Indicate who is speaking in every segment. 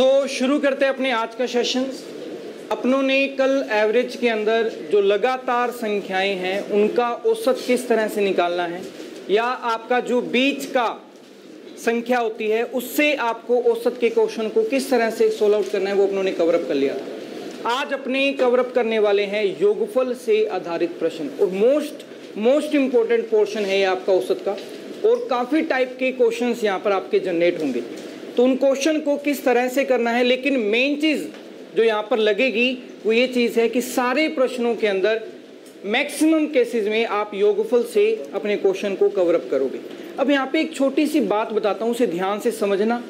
Speaker 1: शुरू करते हैं अपने आज का सेशन। अपनों ने कल एवरेज के अंदर जो लगातार संख्याएं हैं उनका औसत किस तरह से निकालना है, या आपका जो बीच का संख्या होती है उससे आपको औसत के क्वेश्चन को किस तरह से सोल्व आउट करना है, वो अपनों ने कवर अप कर लिया था। आज अपने कवर अप करने वाले हैं योगफल से आधारित प्रश्न, और मोस्ट इम्पोर्टेंट पोर्शन है ये आपका औसत का, और काफ़ी टाइप के क्वेश्चंस यहाँ पर आपके जनरेट होंगे। तो उन क्वेश्चन को किस तरह से करना है, लेकिन मेन चीज़ जो यहाँ पर लगेगी वो ये चीज़ है कि सारे प्रश्नों के अंदर मैक्सिमम केसेस में आप योगफल से अपने क्वेश्चन को कवर अप करोगे। अब यहाँ पे एक छोटी सी बात बताता हूँ, उसे ध्यान से समझना।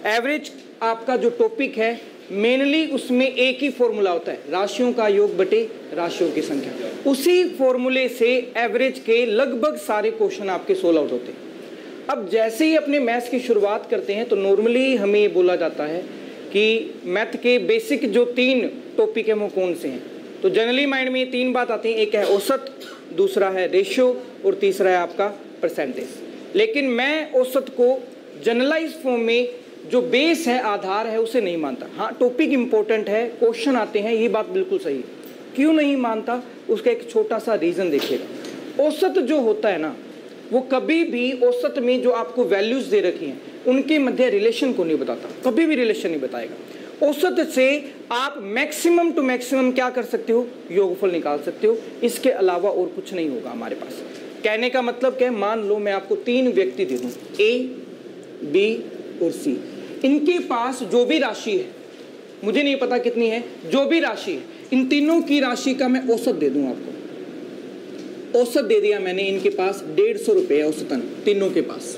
Speaker 1: एवरेज आपका जो टॉपिक है मेनली उसमें एक ही फॉर्मूला होता है, राशियों का योग बटे राशियों की संख्या। उसी फॉर्मूले से एवरेज के लगभग सारे क्वेश्चन आपके सोल्व आउट होते हैं। अब जैसे ही अपने मैथ्स की शुरुआत करते हैं तो नॉर्मली हमें ये बोला जाता है कि मैथ के बेसिक जो 3 टॉपिक हैं वो कौन से हैं। तो जनरली माइंड में ये 3 बात आती हैं, एक है औसत, दूसरा है रेशियो और तीसरा है आपका परसेंटेज। लेकिन मैं औसत को जनरलाइज फॉर्म में जो बेस है, आधार है, उसे नहीं मानता। हाँ, टॉपिक इंपॉर्टेंट है, क्वेश्चन आते हैं, ये बात बिल्कुल सही है। क्यों नहीं मानता, उसका एक छोटा सा रीज़न देखिएगा। औसत जो होता है ना, वो कभी भी औसत में जो आपको वैल्यूज़ दे रखी हैं उनके मध्य रिलेशन को नहीं बताता, कभी भी रिलेशन नहीं बताएगा। औसत से आप मैक्सिमम टू मैक्सिमम क्या कर सकते हो, योगफल निकाल सकते हो। इसके अलावा और कुछ नहीं होगा हमारे पास। कहने का मतलब क्या है, मान लो मैं आपको 3 व्यक्ति दे दूं, ए, बी और सी। इनके पास जो भी राशि है, मुझे नहीं पता कितनी है, जो भी राशि है, इन तीनों की राशि का मैं औसत दे दूं आपको। औसत दे दिया मैंने, इनके पास 150 रुपये औसतन तीनों के पास।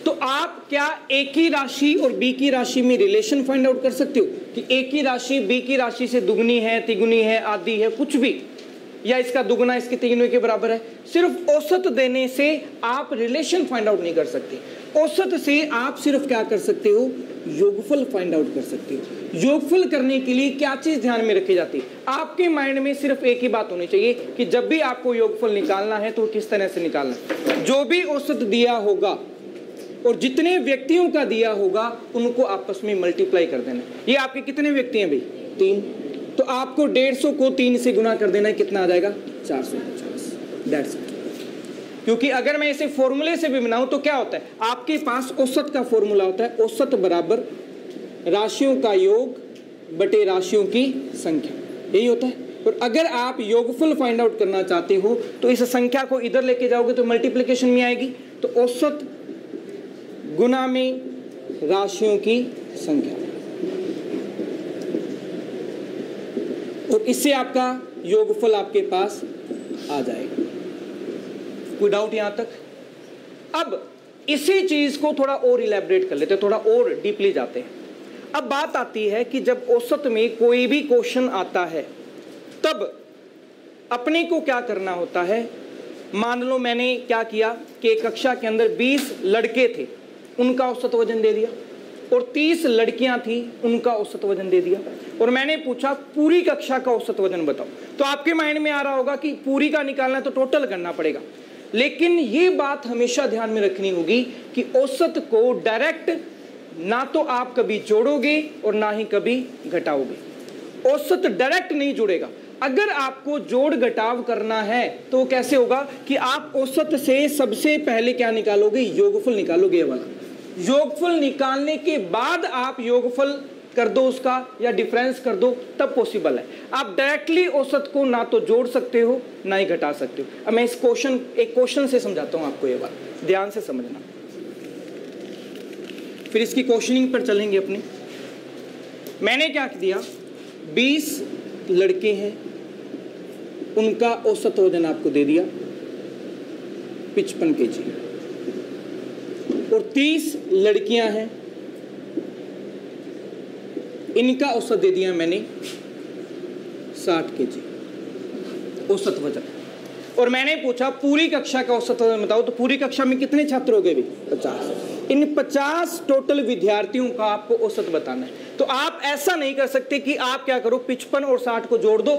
Speaker 1: तो आप क्या एक ही राशि और बी की राशि में रिलेशन फाइंड आउट कर सकते हो कि एक ही राशि बी की राशि से दुगनी है, तिगुनी है, आधी है, कुछ भी, या इसका दुगना इसके तिगुने के बराबर है। सिर्फ औसत देने से आप रिलेशन फाइंड आउट नहीं कर सकते। औसत से आप सिर्फ क्या कर सकते हो, योगफल फाइंड आउट कर सकते हो। योगफल करने के लिए क्या चीज ध्यान में रखी जाती है, आपके माइंड में सिर्फ एक ही बात होनी चाहिए कि जब भी आपको योगफल निकालना है तो किस तरह से निकालना है। जो भी औसत दिया होगा और जितने व्यक्तियों का दिया होगा उनको आपस में मल्टीप्लाई कर देना। ये आपके कितने व्यक्ति हैं भाई, 3, तो आपको 150 को 3 से गुना कर देना है, कितना आ जाएगा, 450। That's it. क्योंकि अगर मैं इसे फॉर्मूले से भी बनाऊं तो क्या होता है, आपके पास औसत का फॉर्मूला होता है, औसत बराबर राशियों का योग बटे राशियों की संख्या, यही होता है। और अगर आप योगफल फाइंड आउट करना चाहते हो तो इस संख्या को इधर लेके जाओगे तो मल्टीप्लिकेशन में आएगी, तो औसत गुना में राशियों की संख्या, और इससे आपका योगफल आपके पास आ जाएगा। कोई डाउट यहां तक? अब इसी चीज को थोड़ा और इलैबोरेट कर लेते हैं, थोड़ा और डीपली जाते हैं। अब बात आती है कि जब औसत में कोई भी क्वेश्चन आता है तब अपने को क्या करना होता है। मान लो मैंने क्या किया कि कक्षा के अंदर 20 लड़के थे, उनका औसत वजन दे दिया, और 30 लड़कियां थी, उनका औसत वजन दे दिया, और मैंने पूछा पूरी कक्षा का औसत वजन बताओ। तो आपके माइंड में आ रहा होगा कि पूरी का निकालना है तो टोटल करना पड़ेगा। लेकिन ये बात हमेशा ध्यान में रखनी होगी कि औसत को डायरेक्ट ना तो आप कभी जोड़ोगे और ना ही कभी घटाओगे। औसत डायरेक्ट नहीं जुड़ेगा। अगर आपको जोड़ घटाव करना है तो कैसे होगा कि आप औसत से सबसे पहले क्या निकालोगे, योगफल निकालोगे। ये वाला योगफल निकालने के बाद आप योगफल कर दो उसका, या डिफरेंस कर दो, तब पॉसिबल है। आप डायरेक्टली औसत को ना तो जोड़ सकते हो ना ही घटा सकते हो। अब मैं इस एक क्वेश्चन से समझाता हूं आपको, ये बात ध्यान से समझना, फिर इसकी क्वेश्चनिंग पर चलेंगे अपने। मैंने क्या दिया, 20 लड़के हैं, उनका औसत वजन आपको दे दिया 55 kg, और 30 लड़कियां हैं, इनका औसत दे दिया मैंने 60 kg औसत वजन। और मैंने पूछा पूरी कक्षा का औसत वजन बताओ, तो पूरी कक्षा में कितने छात्र हो गए भी, 50। इन 50 टोटल विद्यार्थियों का आपको औसत बताना है। तो आप ऐसा नहीं कर सकते कि आप क्या करो, 55 और 60 को जोड़ दो,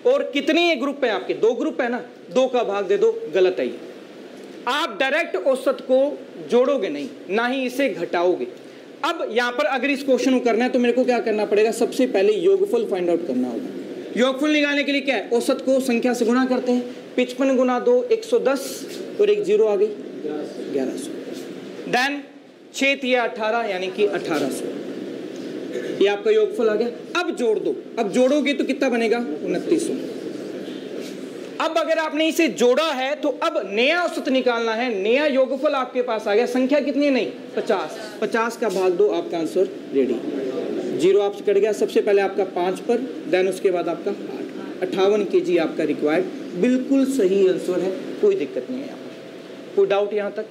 Speaker 1: और कितने ग्रुप है आपके, 2 ग्रुप है ना, 2 का भाग दे दो, गलत है ये। आप डायरेक्ट औसत को जोड़ोगे नहीं, ना ही इसे घटाओगे। अब यहां पर अगर इस क्वेश्चन को करना है तो मेरे को क्या करना पड़ेगा, सबसे पहले योगफल फाइंड आउट करना होगा। योगफल निकालने के लिए क्या है, औसत को संख्या से गुणा करते हैं। 55 गुना 2 110 और एक जीरो आ गई 1100। देन 6 तिया 18 यानी कि 1800, ये आपका योगफल आ गया। अब जोड़ दो, अब जोड़ोगे तो कितना बनेगा 2900। अब अगर आपने इसे जोड़ा है तो अब नया औसत निकालना है, नया योगफल आपके पास आ गया। संख्या कितनी है, नहीं 50, 50 का भाग दो, आपका आंसर रेडी। जीरो आपसे कट गया, सबसे पहले आपका 5 पर, देन उसके बाद आपका 8, 58 kg आपका रिक्वायर्ड। बिल्कुल सही आंसर है, कोई दिक्कत नहीं है यहाँ पर। कोई डाउट यहाँ तक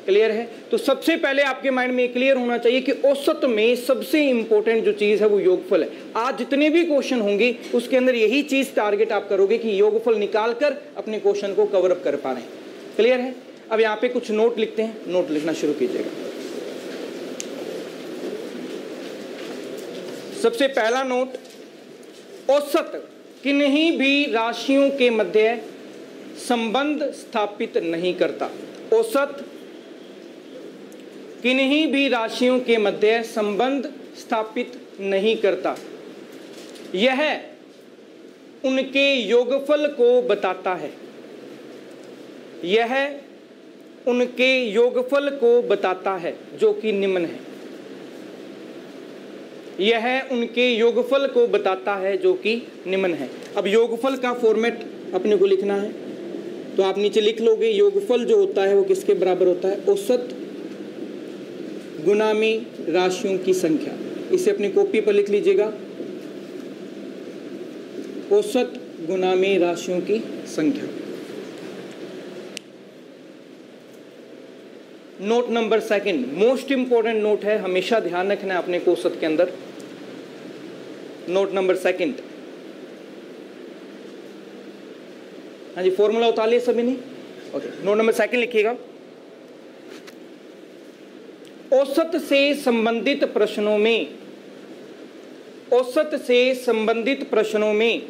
Speaker 1: क्लियर है? तो सबसे पहले आपके माइंड में क्लियर होना चाहिए कि औसत में सबसे इंपॉर्टेंट जो चीज है वो योगफल है। आज जितने भी क्वेश्चन होंगे उसके अंदर यही चीज टारगेट आप करोगे कि योगफल निकालकर अपने क्वेश्चन को कवर अप कर पा रहे हैं। क्लियर है? अब यहाँ पे कुछ नोट लिखते हैं, नोट लिखना शुरू कीजिएगा। सबसे पहला नोट, औसत किन्हीं भी राशियों के मध्य संबंध स्थापित नहीं करता। औसत किन्हीं भी राशियों के मध्य संबंध स्थापित नहीं करता। यह उनके योगफल को बताता है। यह उनके योगफल को बताता है जो कि निम्न है। यह उनके योगफल को बताता है जो कि निम्न है। अब योगफल का फॉर्मेट अपने को लिखना है तो आप नीचे लिख लोगे, योगफल जो होता है वो किसके बराबर होता है, औसत गुना में राशियों की संख्या। इसे अपनी कॉपी पर लिख लीजिएगा, औसत गुना में राशियों की संख्या। Note number second, most important note है, हमेशा ध्यान रखना है अपने को औसत के अंदर। नोट नंबर सेकंड, हाँ जी, फॉर्मूला उतार लिया सभी ने? ओके, नोट नंबर सेकंड लिखिएगा। औसत से संबंधित प्रश्नों में, औसत से संबंधित प्रश्नों में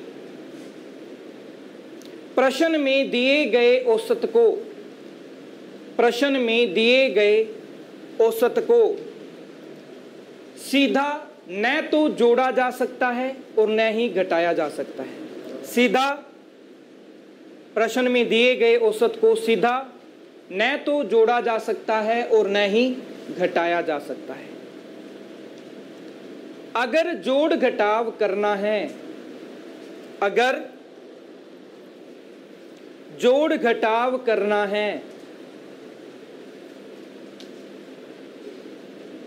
Speaker 1: प्रश्न में दिए गए औसत को, प्रश्न में दिए गए औसत को सीधा न तो जोड़ा जा सकता है और न ही घटाया जा सकता है। सीधा प्रश्न में दिए गए औसत को सीधा न तो जोड़ा जा सकता है और न ही घटाया जा सकता है। अगर जोड़ घटाव करना है, अगर जोड़ घटाव करना है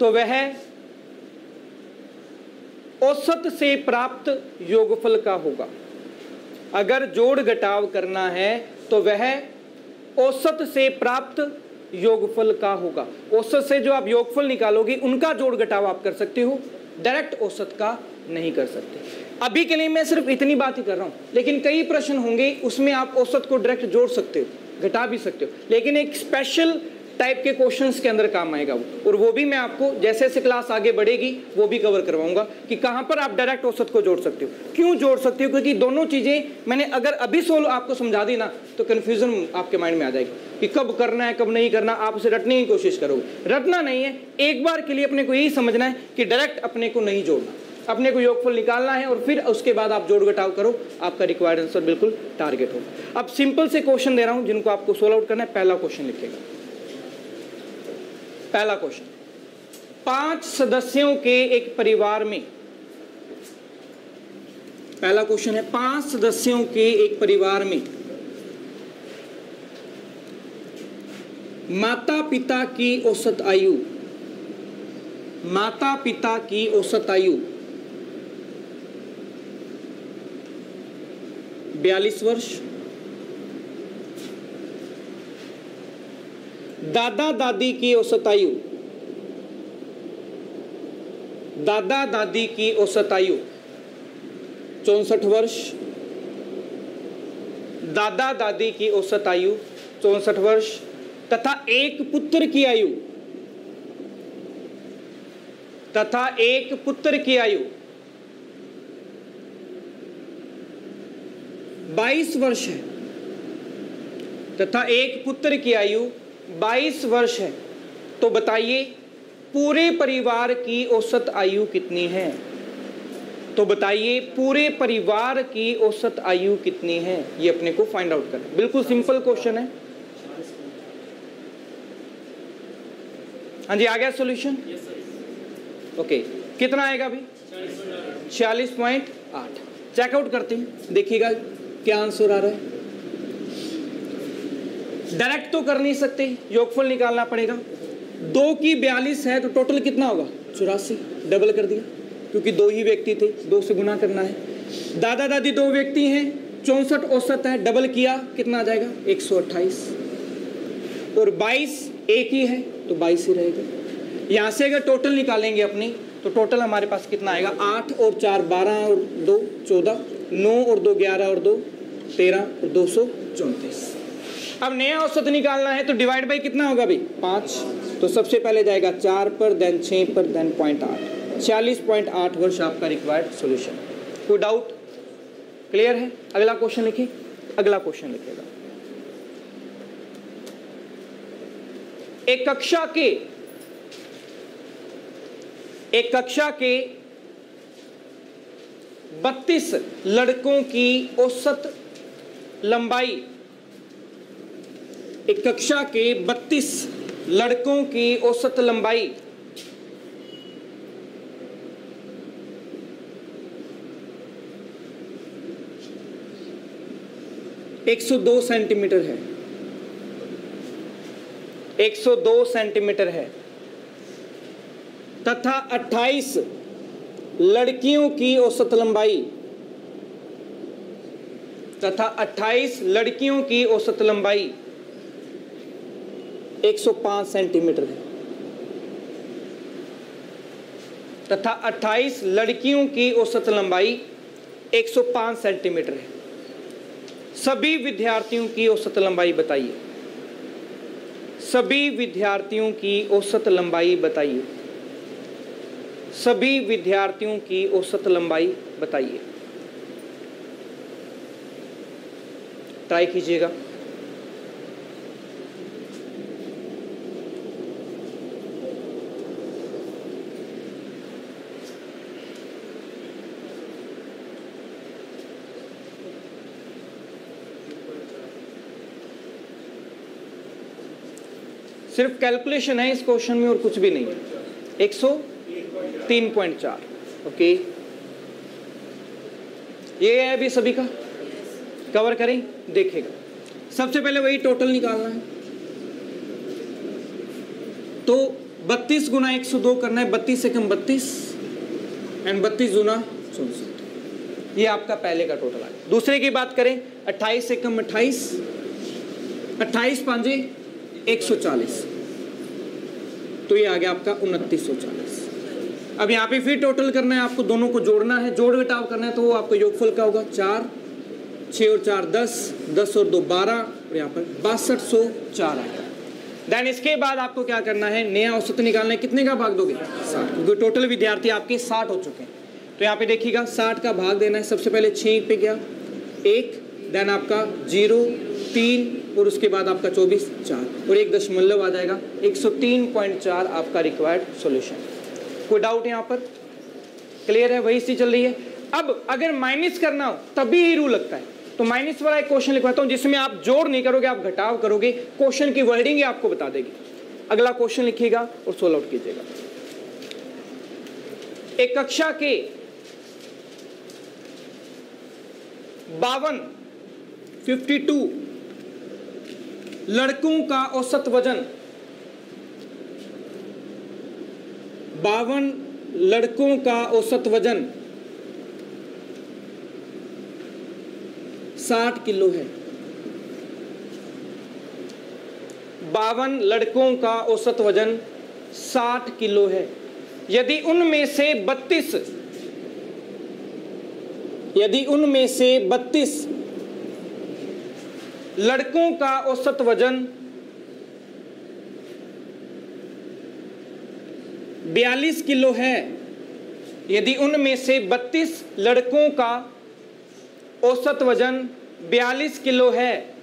Speaker 1: तो वह औसत से प्राप्त योगफल का होगा। अगर जोड़ घटाव करना है तो वह औसत से प्राप्त योगफल का होगा। औसत से जो आप योगफल निकालोगे उनका जोड़ घटाव आप कर सकते हो, डायरेक्ट औसत का नहीं कर सकते। अभी के लिए मैं सिर्फ इतनी बात ही कर रहा हूं, लेकिन कई प्रश्न होंगे उसमें आप औसत को डायरेक्ट जोड़ सकते हो, घटा भी सकते हो, लेकिन एक स्पेशल टाइप के क्वेश्चंस के अंदर काम आएगा वो, और वो भी मैं आपको जैसे जैसे क्लास आगे बढ़ेगी वो भी कवर करवाऊंगा कि कहां पर आप डायरेक्ट औसत को जोड़ सकते हो। क्यों जोड़ सकते हो? क्योंकि दोनों चीजें मैंने अगर अभी सोल्व आपको समझा दी ना तो कंफ्यूजन आपके माइंड में आ जाएगी कि कब करना है कब नहीं करना। आप उसे रटने की कोशिश करोगे, रटना नहीं है। एक बार के लिए अपने को यही समझना है कि डायरेक्ट अपने को नहीं जोड़ना, अपने को योगफल निकालना है और फिर उसके बाद आप जोड़ घटाव करो, आपका रिक्वायर्ड आंसर बिल्कुल टारगेट होगा। अब सिंपल से क्वेश्चन दे रहा हूं जिनको आपको सोल्व आउट करना है। पहला क्वेश्चन लिखिएगा। पहला क्वेश्चन, 5 सदस्यों के एक परिवार में, पहला क्वेश्चन है 5 सदस्यों के एक परिवार में माता पिता की औसत आयु, माता पिता की औसत आयु 42 वर्ष, दादा दादी की औसत आयु, दादा दादी की औसत आयु 64 वर्ष, दादा दादी की औसत आयु 64 वर्ष, तथा एक पुत्र की आयु, तथा एक पुत्र की आयु 22 वर्ष है, तथा एक पुत्र की आयु 22 वर्ष है। तो बताइए पूरे परिवार की औसत आयु कितनी है? तो बताइए पूरे परिवार की औसत आयु कितनी है, ये अपने को फाइंड आउट करना। बिल्कुल सिंपल क्वेश्चन है। हाँ जी, आ गया सॉल्यूशन? ओके, कितना आएगा अभी? 46.8। चेकआउट करते हैं, देखिएगा क्या आंसर आ रहा है। डायरेक्ट तो कर नहीं सकते, योगफल निकालना पड़ेगा। 2 की 42 है तो टोटल कितना होगा? 84। डबल कर दिया क्योंकि 2 ही व्यक्ति थे, 2 से गुना करना है। दादा दादी 2 व्यक्ति हैं, 64 औसत है, डबल किया कितना आ जाएगा? 128। और 22 एक ही है तो 22 ही रहेगा। यहाँ से अगर टोटल निकालेंगे अपनी तो टोटल हमारे पास कितना आएगा? 8 और 4 12 और 2 14, 9 और 2 11 और 2 13 और 234। अब नया औसत निकालना है तो डिवाइड बाई कितना होगा भाई? 5। तो सबसे पहले जाएगा 4 पर, देन 6 पर, देन 0.8। 46.8 वर्ष आपका रिक्वायर्ड सॉल्यूशन। कोई डाउट? क्लियर है? अगला क्वेश्चन लिखिए। अगला क्वेश्चन लिखिएगा। एक कक्षा के 32 लड़कों की औसत लंबाई, एक कक्षा के 32 लड़कों की औसत लंबाई 102 सेंटीमीटर है। 102 सेंटीमीटर है तथा 28 लड़कियों की औसत लंबाई 105 सेंटीमीटर है तथा 28 लड़कियों की औसत लंबाई 105 सेंटीमीटर है। सभी विद्यार्थियों की औसत लंबाई बताइए। सभी विद्यार्थियों की औसत लंबाई बताइए। सभी विद्यार्थियों की औसत लंबाई बताइए। ट्राई कीजिएगा। सिर्फ कैलकुलेशन है इस क्वेश्चन में और कुछ भी नहीं है। 103.4। ओके, ये है अभी सभी का। कवर करें, देखेगा। सबसे पहले वही टोटल निकालना है तो 32 गुना 102 करना है। 32 से कम 32 एंड 32 गुना 64। ये आपका पहले का टोटल आ गया। दूसरे की बात करें, 28 से कम 28, 28 पांजे 140, तो ये आ गया आपका 2940। अब यहाँ पे फिर टोटल करना है, आपको दोनों को जोड़ना है, जोड़ घटाव करना है, तो वो आपका योगफल क्या होगा? 4, 6 और 4 10, 10 और 2 12 और यहाँ पर 6204 आएगा। देन इसके बाद आपको क्या करना है? नया औसत निकालना है। कितने का भाग दोगे? 60, क्योंकि टोटल विद्यार्थी आपके 60 हो चुके हैं। तो यहाँ पे देखिएगा 60 का भाग देना है। सबसे पहले 6 पे गया 1, देन आपका 0 3 और उसके बाद आपका 24 4 और 1 दशमलव आ जाएगा। 103.4 आपका रिक्वायर्ड सॉल्यूशन। कोई डाउट यहाँ पर? क्लियर है? वही चीज चल रही है। अब अगर माइनस करना हो तभी ही रूल लगता है, तो माइनस वाला एक क्वेश्चन लिखवाता हूं जिसमें आप जोड़ नहीं करोगे, आप घटाव करोगे। क्वेश्चन की वर्डिंग ही आपको बता देगी। अगला क्वेश्चन लिखिएगा और सोल्व आउट कीजिएगा। एक कक्षा के 52 लड़कों का औसत वजन 52 लड़कों का औसत वजन 60 किलो है। 52 लड़कों का औसत वजन 60 किलो है। यदि उनमें से 32 लड़कों का औसत वजन 42 किलो है, यदि उनमें से 32 लड़कों का औसत वजन 42 किलो है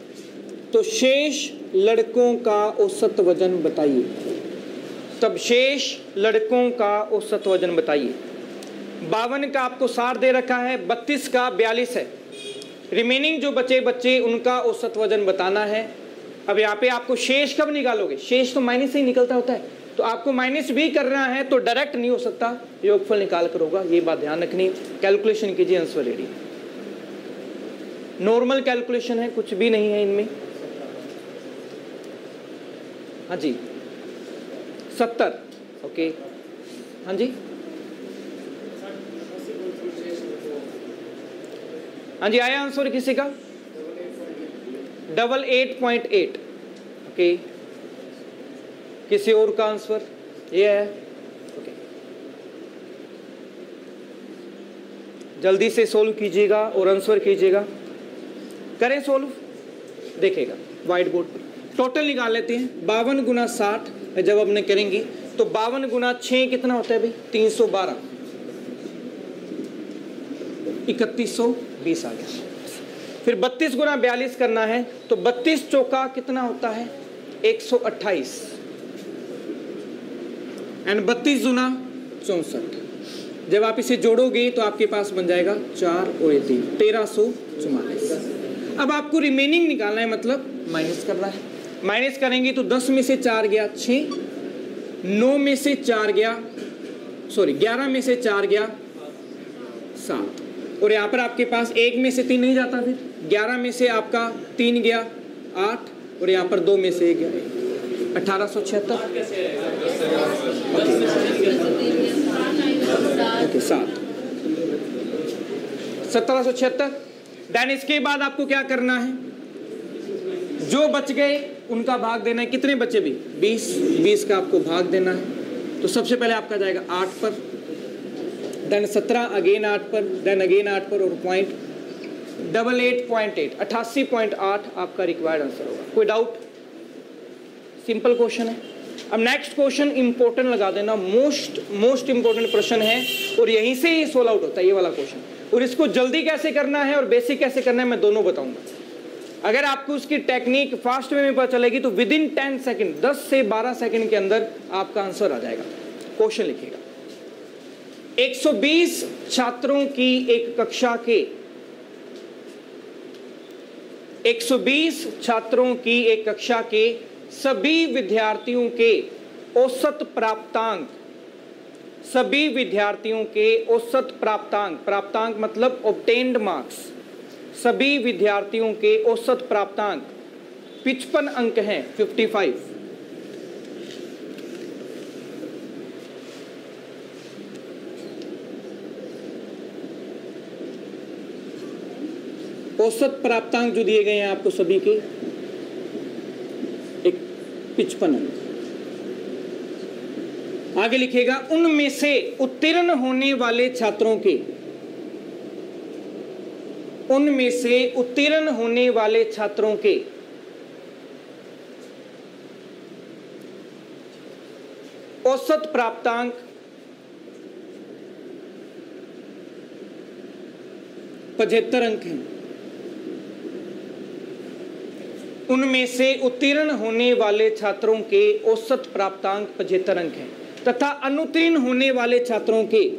Speaker 1: तो शेष लड़कों का औसत वजन बताइए। तब शेष लड़कों का औसत वजन बताइए। 52 का आपको 60 दे रखा है, 32 का 42 है। रिमेनिंग जो बच्चे उनका औसत वजन बताना है। अब यहाँ पे आपको शेष कब निकालोगे, शेष तो माइनस से ही निकलता होता है, तो आपको माइनस भी करना है तो डायरेक्ट नहीं हो सकता, योगफल निकाल कर होगा, ये बात ध्यान रखनी। कैलकुलेशन कीजिए, आंसर रेडी। नॉर्मल कैलकुलेशन है, कुछ भी नहीं है इनमें। हाँ जी 70, ओके। हाँ जी, हाँ जी, आया आंसर किसी का 88.8, ओके। किसी और का आंसर ये है, ओके। जल्दी से सोल्व कीजिएगा और आंसर कीजिएगा। करें सोल्व, देखेगा व्हाइट बोर्ड पर। टोटल निकाल लेते हैं। 52 गुना 60 जब अपने करेंगे तो 52 गुना 6 कितना होता है भाई, 312, 3120 आ गया। फिर 32 गुना 42 करना है तो 32 चौका कितना होता है, 128, एंड 32 गुना 64। जब आप इसे जोड़ोगे तो आपके पास बन जाएगा 4 और 3, 1344। अब आपको रिमेनिंग निकालना है, मतलब माइनस करना है। माइनस करेंगे तो 10 में से 4 गया 6, 9 में से 4 गया, सॉरी 11 में से 4 गया 7, और यहाँ पर आपके पास 1 में से 3 नहीं जाता, फिर 11 में से आपका 3 गया 8, और यहाँ पर 2 में से 1 गया 1876, ओके 7, 1776। देन इसके बाद आपको क्या करना है, जो बच गए उनका भाग देना है। कितने बचे भी, 20 का आपको भाग देना है। तो सबसे पहले आपका जाएगा 8 पर, देन 17 अगेन 8 पर, देन अगेन 8 पर, और पॉइंट 88.8, 88.8 आपका रिक्वायर्ड आंसर होगा। कोई डाउट? सिंपल क्वेश्चन है। अब नेक्स्ट क्वेश्चन इंपॉर्टेंट लगा देना, मोस्ट इंपॉर्टेंट प्रश्न है, और यहीं से ही सोल्व आउट होता है ये वाला क्वेश्चन। और इसको जल्दी कैसे करना है और बेसिक कैसे करना है मैं दोनों बताऊंगा। अगर आपको उसकी टेक्निक फास्ट वे में पता चलेगी तो विद इन 10 सेकेंड, 10 से 12 सेकेंड के अंदर आपका आंसर आ जाएगा। क्वेश्चन लिखिएगा, 120 छात्रों की एक कक्षा के 120 छात्रों की एक कक्षा के सभी विद्यार्थियों के औसत प्राप्तांक, सभी विद्यार्थियों के औसत प्राप्तांक, प्राप्तांक मतलब ऑब्टेन्ड मार्क्स, सभी विद्यार्थियों के औसत प्राप्तांक 55 अंक हैं, 55। औसत प्राप्तांक जो दिए गए हैं आपको सभी के 55 अंक। आगे लिखेगा, उनमें से उत्तीर्ण होने वाले छात्रों के, उनमें से उत्तीर्ण होने वाले छात्रों के औसत प्राप्तांक 75 अंक हैं। उनमें से उत्तीर्ण होने वाले छात्रों के औसत प्राप्तांक 75 अंक हैं, तथा अनुत्तीर्ण होने वाले छात्रों के,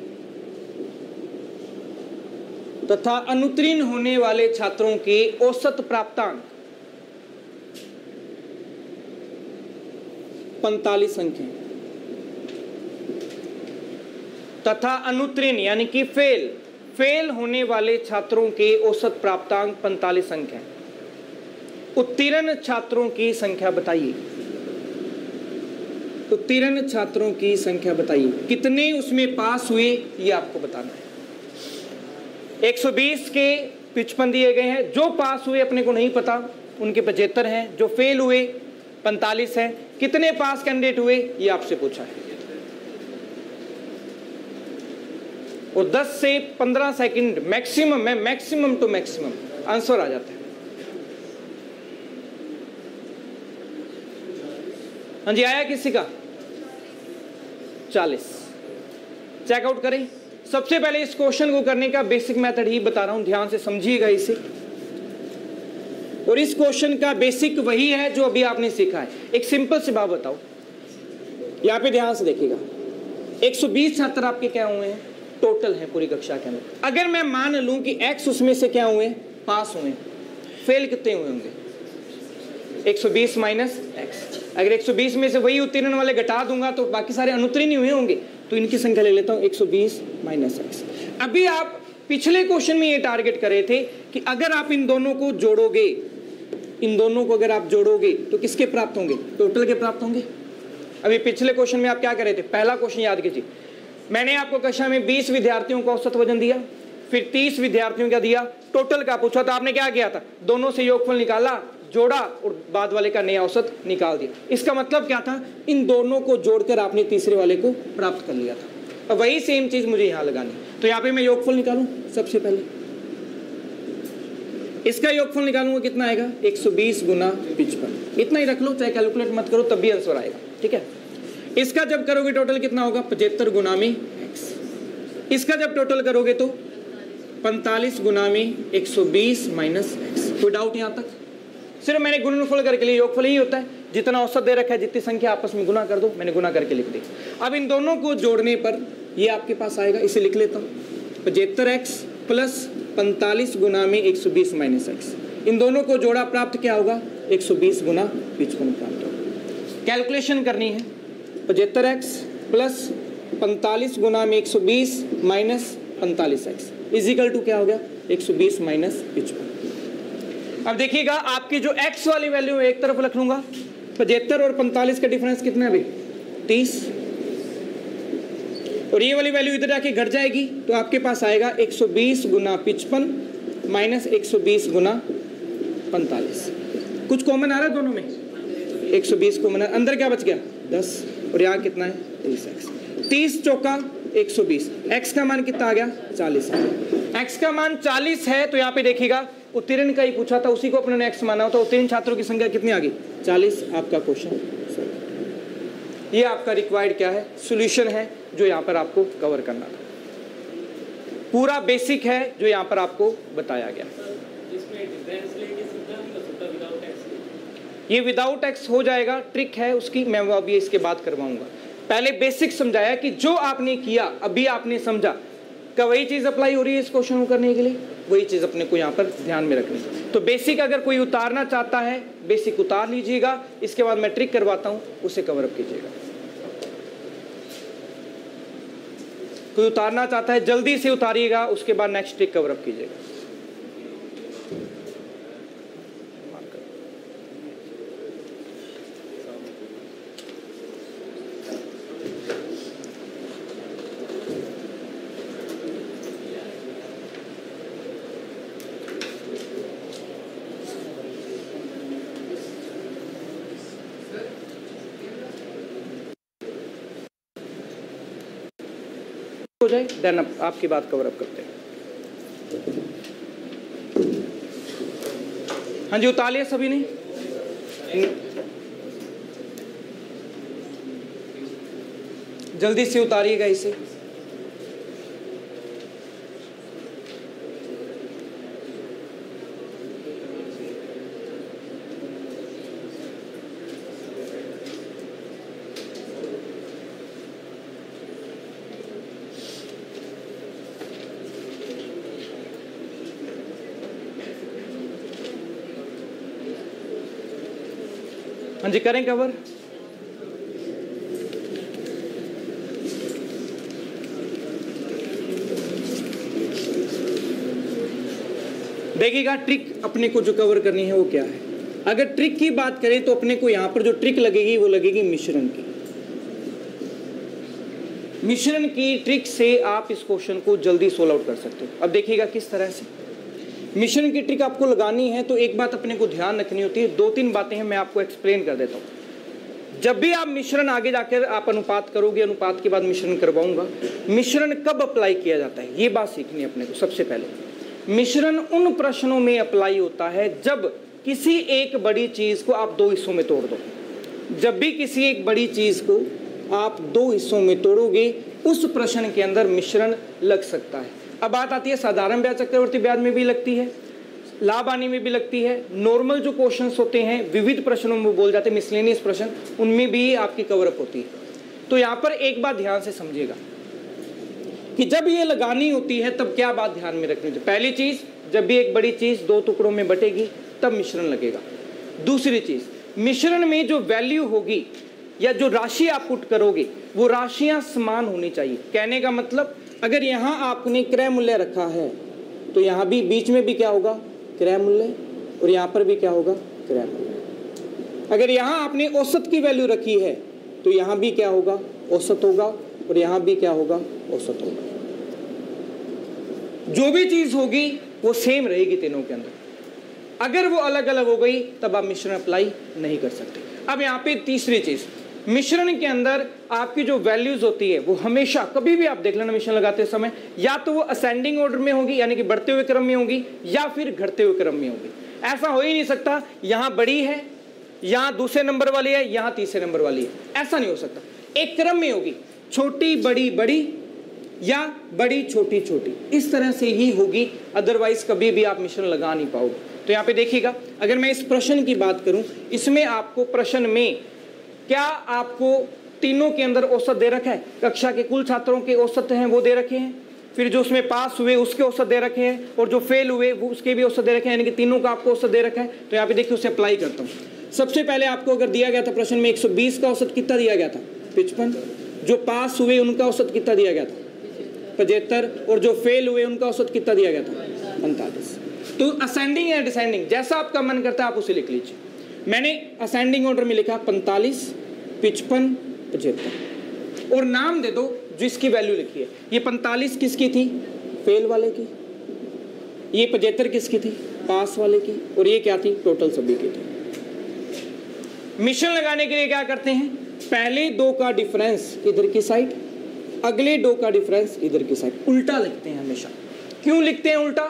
Speaker 1: तथा अनुत्तीर्ण होने वाले छात्रों के औसत प्राप्तांक 45 अंक हैं, तथा अनुत्तीर्ण यानी कि फेल होने वाले छात्रों के औसत प्राप्तांक 45 अंक हैं। उत्तीर्ण छात्रों की संख्या बताइए, उत्तीर्ण छात्रों की संख्या बताइए, कितने उसमें पास हुए ये आपको बताना है। 120 के 55 दिए गए हैं, जो पास हुए अपने को नहीं पता, उनके 75 हैं, जो फेल हुए 45 हैं, कितने पास कैंडिडेट हुए ये आपसे पूछा है। और 10 से 15 सेकंड मैक्सिमम में, मैक्सिमम टू मैक्सिमम आंसर आ जाता है। हाँ जी, आया किसी का 40। चेकआउट करें। सबसे पहले इस क्वेश्चन को करने का बेसिक मेथड ही बता रहा हूं, ध्यान से समझिएगा इसे। और इस क्वेश्चन का बेसिक वही है जो अभी आपने सीखा है। एक सिंपल सी बात बताओ, यहाँ पे ध्यान से देखिएगा, 120 छात्र आपके क्या हुए हैं, टोटल है पूरी कक्षा के अंदर। अगर मैं मान लूं कि x उसमें से क्या हुए, पास हुए, फेल कितने हुए होंगे, 120 माइनस x। अगर 120 में से वही उत्तीर्ण वाले घटा दूंगा तो बाकी सारे अनुत्तीर्ण हुए होंगे, तो इनकी संख्या ले लेता हूं 120 माइनस x। अभी आप पिछले क्वेश्चन में ये टारगेट कर रहे थे कि अगर आप इन दोनों को जोड़ोगे, इन दोनों को अगर आप जोड़ोगे तो किसके प्राप्त होंगे, टोटल के प्राप्त होंगे। अभी पिछले क्वेश्चन में आप क्या कर रहे थे, पहला क्वेश्चन याद कीजिए, मैंने आपको कक्षा में 20 विद्यार्थियों का औसत वजन दिया, फिर 30 विद्यार्थियों का दिया, टोटल का पूछा तो आपने क्या किया था, दोनों से योगफल निकाला, जोड़ा और बाद वाले का नया औसत निकाल दिया। इसका मतलब क्या था, इन दोनों को जोड़कर आपने तीसरे वाले को प्राप्त कर लिया था। अब वही सेम चीज मुझे यहां लगानी, तो यहां पे मैं योगफल निकालूं, सबसे पहले इसका योगफल निकालूंगा, कितना आएगा 120 गुना 55, इतना ही रख लो, चाहे कैलकुलेट मत करो तब भी आंसर आएगा, ठीक है। इसका जब करोगे टोटल कितना होगा, 75 गुना में x। इसका जब टोटल करोगे तो 45 गुना में 120 माइनस x। कोई डाउट यहां तक, सिर्फ मैंने गुणनफल करके लिए, योगफल ही होता है, जितना औसत दे रखा है जितनी संख्या आपस में गुना कर दो, मैंने गुना करके लिख दी। अब इन दोनों को जोड़ने पर ये आपके पास आएगा, इसे लिख लेता हूँ, 75x प्लस 45 गुना में 120 माइनस x। इन दोनों को जोड़ा प्राप्त क्या होगा, 120 गुना 55 प्राप्त होगा। कैलकुलेशन करनी है, 75x प्लस 45 गुना में 120 माइनस 45x इजिकल टू क्या हो गया, 120 माइनस 55। अब देखिएगा आपकी जो x वाली वैल्यू एक तरफ रख लूंगा, 75 और 45 का डिफरेंस कितना है भाई, 30, और ये वाली वैल्यू इधर जाके घट जाएगी तो आपके पास आएगा 120 गुना 55 माइनस 120 गुना 45। कुछ कॉमन आ रहा है दोनों में, 120 कॉमन है, अंदर क्या बच गया 10, और यहाँ कितना है 30x। 30 चौका 120, x का मान कितना आ गया 40 आ गया। x का मान 40 है तो यहाँ पे देखिएगा उत्तीर्ण का ही पूछा था, उसी को अपने ने x माना होता, उत्तीर्ण छात्रों की संख्या कितनी आ गई 40। आपका क्वेश्चन ये आपका रिक्वायर्ड क्या है, सॉल्यूशन है जो यहाँ पर आपको कवर करना था, पूरा बेसिक है जो यहाँ पर आपको बताया गया। ये विदाउट एक्स हो जाएगा, ट्रिक है उसकी, मैं वो अभी इसके बाद करवाऊंगा। पहले बेसिक समझाया कि जो आपने किया अभी आपने समझा, क्या वही चीज अप्लाई हो रही है इस क्वेश्चन को करने के लिए, वही चीज अपने को यहाँ पर ध्यान में रखनी है। तो बेसिक अगर कोई उतारना चाहता है बेसिक उतार लीजिएगा, इसके बाद मैं ट्रिक करवाता हूँ उसे कवर अप कीजिएगा। कोई उतारना चाहता है जल्दी से उतारिएगा, उसके बाद नेक्स्ट ट्रिक कवर अप कीजिएगा। हो जाए देन आपकी बात कवर अप करते हैं। हाँ जी उतार लिया सभी ने, जल्दी से उतारिएगा इसे। हाँ जी करें कवर। देखिएगा ट्रिक अपने को जो कवर करनी है वो क्या है। अगर ट्रिक की बात करें तो अपने को यहां पर जो ट्रिक लगेगी वो लगेगी मिश्रण की। मिश्रण की ट्रिक से आप इस क्वेश्चन को जल्दी सोल्व आउट कर सकते हो। अब देखिएगा किस तरह से मिश्रण की ट्रिक आपको लगानी है, तो एक बात अपने को ध्यान रखनी होती है, दो तीन बातें हैं मैं आपको एक्सप्लेन कर देता हूं। जब भी आप मिश्रण आगे जाकर आप अनुपात करोगे, अनुपात के बाद मिश्रण करवाऊंगा, मिश्रण कब अप्लाई किया जाता है ये बात सीखनी है अपने को। सबसे पहले मिश्रण उन प्रश्नों में अप्लाई होता है जब किसी एक बड़ी चीज को आप दो हिस्सों में तोड़ दो। जब भी किसी एक बड़ी चीज को आप दो हिस्सों में तोड़ोगे उस प्रश्न के अंदर मिश्रण लग सकता है। अब बात आती है साधारण ब्याज चक्रवर्ती ब्याज में भी लगती है, लाभ हानि में भी लगती है, नॉर्मल जो क्वेश्चंस होते हैं विविध प्रश्नों में बोल जाते हैं मिसलेनियस प्रश्न, उनमें भी आपकी कवर अप होती है। तो यहां पर एक बात ध्यान से समझिएगा कि जब ये लगानी होती है तब क्या बात ध्यान में रखनी चाहिए। पहली चीज, जब भी एक बड़ी चीज दो टुकड़ों में बटेगी तब मिश्रण लगेगा। दूसरी चीज, मिश्रण में जो वैल्यू होगी या जो राशि आप पुट करोगे वो राशियां समान होनी चाहिए। कहने का मतलब, अगर यहां आपने क्रय मूल्य रखा है तो यहां भी बीच में भी क्या होगा, क्रय मूल्य, और यहां पर भी क्या होगा, क्रय मूल्य। अगर यहां आपने औसत की वैल्यू रखी है तो यहां भी क्या होगा, औसत होगा, और यहां भी क्या होगा, औसत होगा। जो भी चीज होगी वो सेम रहेगी तीनों के अंदर। अगर वो अलग अलग हो गई तब आप मिश्रण अप्लाई नहीं कर सकते। अब यहाँ पे तीसरी चीज, मिश्रण के अंदर आपकी जो वैल्यूज होती है वो हमेशा, कभी भी आप देख लेना मिश्रण लगाते समय, या तो वो असेंडिंग ऑर्डर में होगी यानी कि बढ़ते हुए क्रम में होगी, या फिर घटते हुए क्रम में होगी। ऐसा हो ही नहीं सकता यहां बड़ी है, यहां दूसरे नंबर वाली है, यहां तीसरे नंबर वाली है, ऐसा नहीं हो सकता। एक क्रम में होगी, छोटी बड़ी बड़ी या बड़ी छोटी छोटी, इस तरह से ही होगी, अदरवाइज कभी भी आप मिश्रण लगा नहीं पाओगे। तो यहाँ पे देखिएगा, अगर मैं इस प्रश्न की बात करूं, इसमें आपको प्रश्न में क्या आपको तीनों के अंदर औसत दे रखा है, कक्षा के कुल छात्रों के औसत हैं वो दे रखे हैं, फिर जो उसमें पास हुए उसके औसत दे रखे हैं, और जो फेल हुए वो उसके भी औसत दे रखे हैं, यानी कि तीनों का आपको औसत दे रखा है। तो यहाँ पे देखिए उसे अप्लाई करता हूँ। सबसे पहले आपको अगर दिया गया था प्रश्न में 120 का औसत कितना दिया गया था, 55, जो पास हुए उनका औसत कितना दिया गया था, 75, और जो फेल हुए उनका औसत कितना दिया गया था, 45। तो असेंडिंग या डिसेंडिंग, जैसा आपका मन करता है आप उसे लिख लीजिए। मैंने असेंडिंग ऑर्डर में लिखा 45, 55, 75, और नाम दे दो जिसकी वैल्यू लिखी है। ये 45 किसकी थी, फेल वाले की, ये 75 किसकी थी, पास वाले की, और ये क्या थी, टोटल सभी की थी। मिश्रण लगाने के लिए क्या करते हैं, पहले दो का डिफरेंस इधर की साइड, अगले दो का डिफरेंस इधर की साइड, उल्टा लिखते हैं हमेशा। क्यों लिखते हैं उल्टा,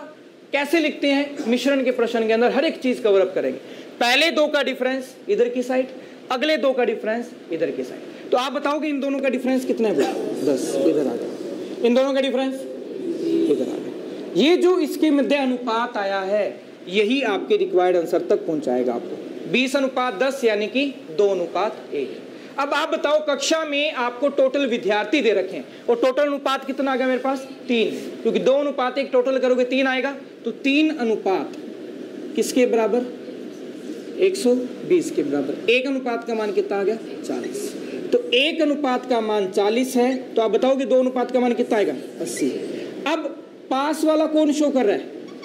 Speaker 1: कैसे लिखते हैं, मिश्रण के प्रश्न के अंदर हर एक चीज कवर अप करेंगे। पहले दो का डिफरेंस इधर की साइड, अगले दो का डिफरेंस इधर की साइड। तो आप बताओ कि इन दोनों का डिफरेंस कितना है, 10, इधर आ गया। इन दोनों का डिफरेंस इधर आ गया। ये जो इसके मध्य अनुपात आया है यही आपके रिक्वायर्ड आंसर तक पहुंचाएगा आपको। 20:10 यानी कि 2:1। अब आप बताओ, कक्षा में आपको टोटल विद्यार्थी दे रखे हैं और टोटल अनुपात कितना आ गया मेरे पास, 3, क्योंकि 2:1 टोटल करोगे 3 आएगा। तो 3 अनुपात किसके बराबर, 120 के बराबर। 1 अनुपात का मान कितना आ गया, 40। तो 1 अनुपात का मान 40 है, तो आप बताओगे 2 अनुपात का मान कितना आएगा, 80। अब पास वाला कौन शो कर रहा है,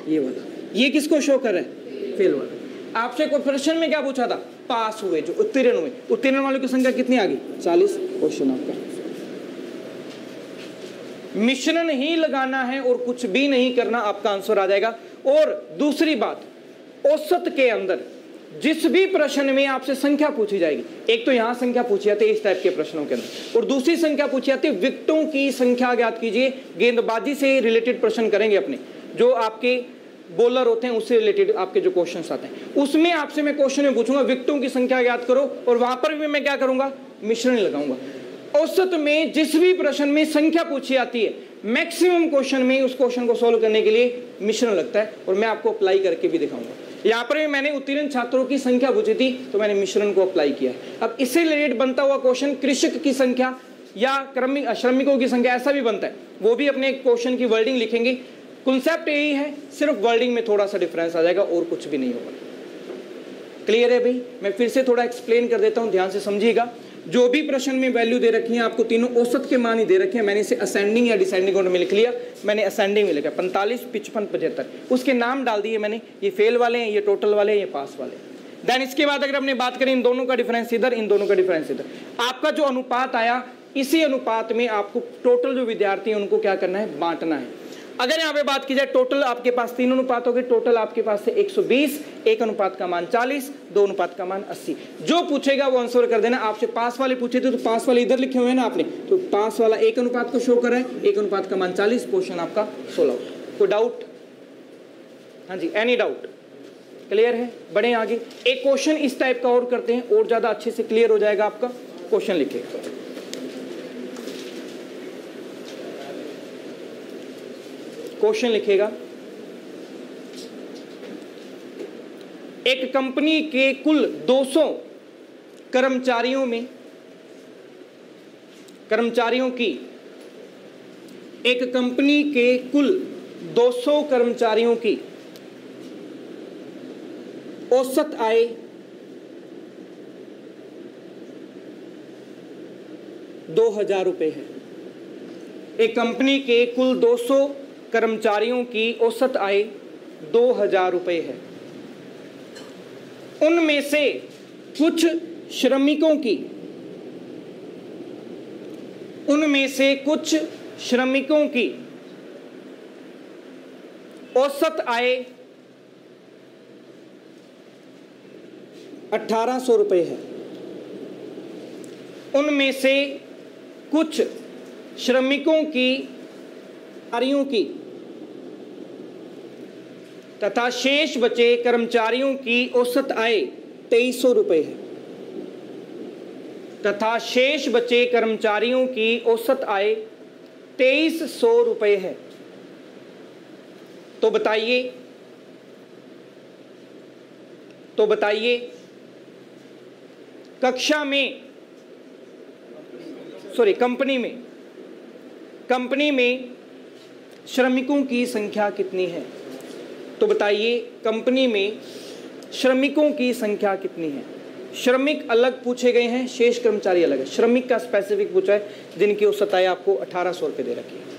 Speaker 1: ये वाला। ये किसको शो कर रहा है, फेल वाला। आपसे कोई प्रश्न में क्या पूछा था, पास हुए, जो उत्तीर्ण हुए, उत्तीर्ण वालों की संख्या कितनी आ गई, 40। क्वेश्चन आपका। मिश्रण ही लगाना है और कुछ भी नहीं करना, आपका आंसर आ जाएगा। और दूसरी बात, औसत के अंदर जिस भी प्रश्न में आपसे संख्या पूछी जाएगी, एक तो यहां संख्या पूछी जाती है इस टाइप के प्रश्नों के अंदर, और दूसरी संख्या पूछी जाती है विकेटों की संख्या ज्ञात कीजिए। गेंदबाजी से रिलेटेड प्रश्न करेंगे अपने, जो आपके बॉलर होते हैं उससे रिलेटेड आपके जो क्वेश्चंस आते हैं, उसमें आपसे मैं क्वेश्चन में पूछूंगा विकेटों की संख्या ज्ञात करो, और वहां पर भी मैं क्या करूंगा, मिश्रण लगाऊंगा। औसत में जिस भी प्रश्न में संख्या पूछी जाती है, मैक्सिमम क्वेश्चन में उस क्वेश्चन को सोल्व करने के लिए मिश्रण लगता है, और मैं आपको अप्लाई करके भी दिखाऊंगा। यहाँ पर भी मैंने उत्तीर्ण छात्रों की संख्या पूछी थी तो मैंने मिश्रण को अप्लाई किया है। अब इससे रिलेटेड बनता हुआ क्वेश्चन कृषक की संख्या या श्रमिकों की संख्या, ऐसा भी बनता है, वो भी अपने क्वेश्चन की वर्डिंग लिखेंगे। कॉन्सेप्ट यही है, सिर्फ वर्डिंग में थोड़ा सा डिफरेंस आ जाएगा और कुछ भी नहीं होगा। क्लियर है भाई? मैं फिर से थोड़ा एक्सप्लेन कर देता हूं, ध्यान से समझिएगा। जो भी प्रश्न में वैल्यू दे रखी है आपको तीनों औसत के मान ही दे रखे हैं। मैंने इसे असेंडिंग या डिसेंडिंग ऑर्डर में लिख लिया। मैंने असेंडिंग में लिखा 45, 55, 75, उसके नाम डाल दिए मैंने, ये फेल वाले हैं, ये टोटल वाले हैं, ये पास वाले। देन इसके बाद अगर हमने बात करें इन दोनों का डिफरेंस इधर, इन दोनों का डिफरेंस इधर, आपका जो अनुपात आया इसी अनुपात में आपको टोटल जो विद्यार्थी हैं उनको क्या करना है, बांटना है। अगर यहाँ पे बात की जाए, टोटल आपके पास 3 अनुपात हो गए, टोटल आपके पास से 120, 1 अनुपात का मान 40, 2 अनुपात का मान 80। जो पूछेगा वो आंसर कर देना। आपसे पास वाले पूछे थे तो पास वाले इधर लिखे हुए हैं ना आपने, तो पास वाला 1 अनुपात को शो कर रहा है, 1 अनुपात का मान 40, क्वेश्चन आपका 16। कोई डाउट? हाँ जी, एनी डाउट? क्लियर है? बढ़े आगे। एक क्वेश्चन इस टाइप का और करते हैं, और ज्यादा अच्छे से क्लियर हो जाएगा आपका। क्वेश्चन लिखिए, क्वेश्चन लिखेगा, एक कंपनी के कुल 200 कर्मचारियों में कर्मचारियों की, एक कंपनी के कुल 200 कर्मचारियों की औसत आय 2000 रुपये है। एक कंपनी के कुल 200 कर्मचारियों की औसत आय 2000 रुपये है। उनमें से कुछ श्रमिकों की औसत आय 1800 रुपये है। उनमें से कुछ श्रमिकों की कर्मचारियों की तथा शेष बचे कर्मचारियों की औसत आय 2300 रुपये है। तथा शेष बचे कर्मचारियों की औसत आय 2300 रुपये है। तो बताइए कंपनी में श्रमिकों की संख्या कितनी है? तो बताइए कंपनी में श्रमिकों की संख्या कितनी है? श्रमिक अलग पूछे गए हैं, शेष कर्मचारी अलग है। श्रमिक का स्पेसिफिक पूछा है जिनकी औसत आय आपको 1800 रुपये दे रखी है।